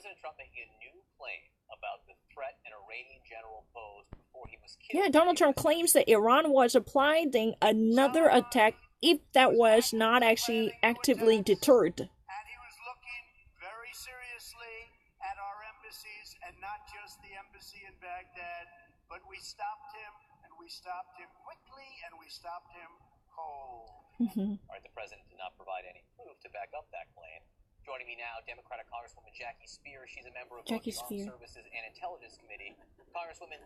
President Trump making a new claim about the threat an Iranian general posed before he was killed. Yeah, Donald Trump claims that Iran was planning another attack if that was not actually actively deterred. And he was looking very seriously at our embassies, and not just the embassy in Baghdad, but we stopped him, and we stopped him quickly, and we stopped him cold. All right, the president did not provide any proof to back up that claim. Joining me now, Democratic Congresswoman Jackie Speier. She's a member of both the Armed Services and Intelligence Committee. Congresswoman,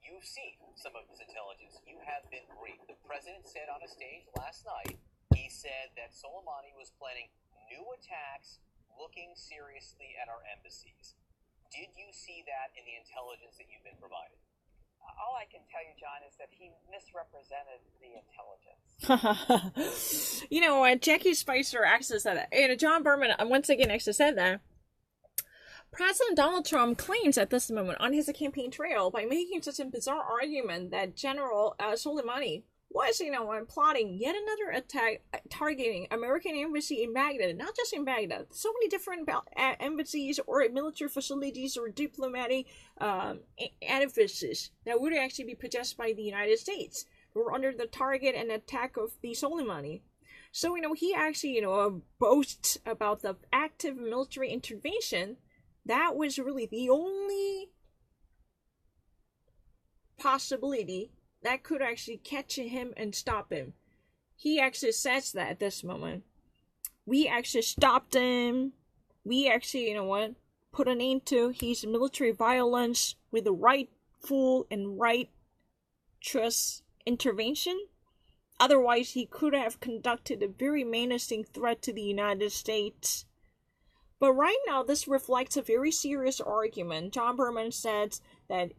you've seen some of this intelligence. You have been briefed. The president said on a stage last night, he said that Soleimani was planning new attacks, looking seriously at our embassies. Did you see that in the intelligence that you've been provided? All I can tell you, John, is that he misrepresented the intelligence. You know, Jackie Spicer actually said that. And John Berman once again actually said that. President Donald Trump claims at this moment on his campaign trail by making such a bizarre argument that General Soleimani was, plotting yet another attack targeting American embassy in Baghdad. Not just in Baghdad. So many different embassies or military facilities or diplomatic edifices that would actually be possessed by the United States were under the target and attack of the Soleimani. So, he actually, boasts about the active military intervention. That was really the only possibility that could actually catch him and stop him. He actually says that at this moment. We actually stopped him. We actually, put an end to his military violence with the rightful and righteous intervention. Otherwise, he could have conducted a very menacing threat to the United States. But right now, this reflects a very serious argument. John Berman said that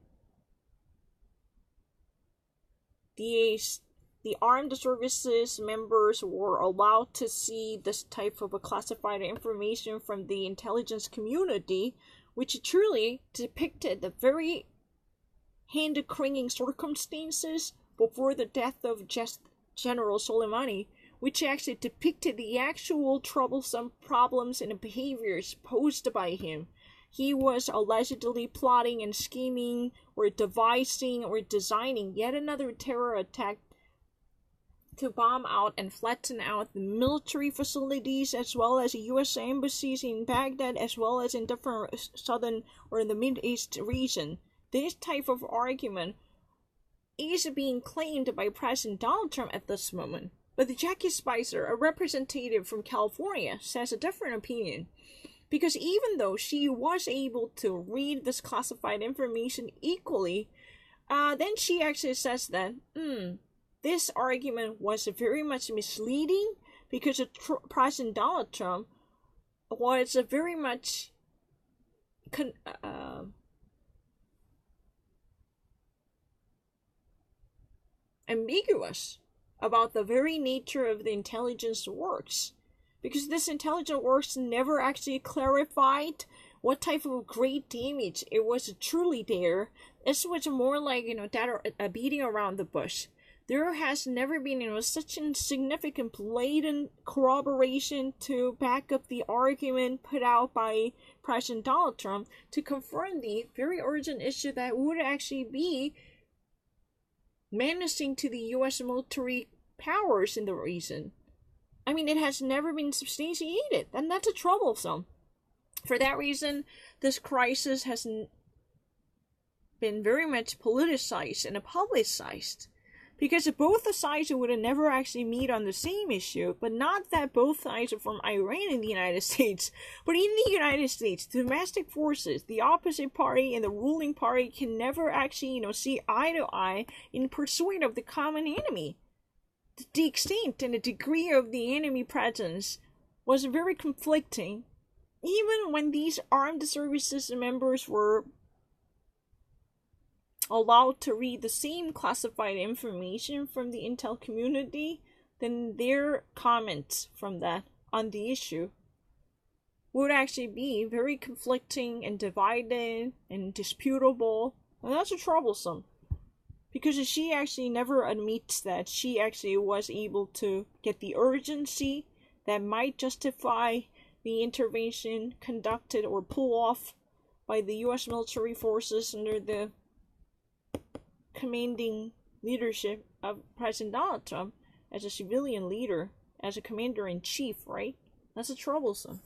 the armed services members were allowed to see this type of classified information from the intelligence community, which truly depicted the very hand-cringing circumstances before the death of General Soleimani, which actually depicted the actual troublesome problems and behaviors posed by him. He was allegedly plotting and scheming or devising or designing yet another terror attack to bomb out and flatten out the military facilities as well as U.S. embassies in Baghdad as well as in different southern or in the Middle East region. This type of argument is being claimed by President Donald Trump at this moment. But Jackie Spicer, a representative from California, says a different opinion. Because even though she was able to read this classified information equally, then she actually says that, this argument was very much misleading because President Donald Trump was very much ambiguous about the very nature of the intelligence works. Because this intelligence works never actually clarified what type of great damage it was truly there. This was more like, that beating around the bush. There has never been, such a significant blatant corroboration to back up the argument put out by President Donald Trump to confirm the very urgent issue that would actually be menacing to the U.S. military powers in the region. I mean, it has never been substantiated, and that's troublesome. For that reason, this crisis has been very much politicized and publicized. Because both sides would never actually meet on the same issue, but not that both sides are from Iran in the United States. But in the United States, domestic forces, the opposite party and the ruling party can never actually, see eye to eye in pursuit of the common enemy. The extent and the degree of the enemy presence was very conflicting, even when these armed services members were allowed to read the same classified information from the intel community. Then their comments from that on the issue would actually be very conflicting and divided and disputable, and that's troublesome. Because she actually never admits that she actually was able to get the urgency that might justify the intervention conducted or pulled off by the U.S. military forces under the commanding leadership of President Donald Trump as a civilian leader, as a commander-in-chief, right? That's troublesome.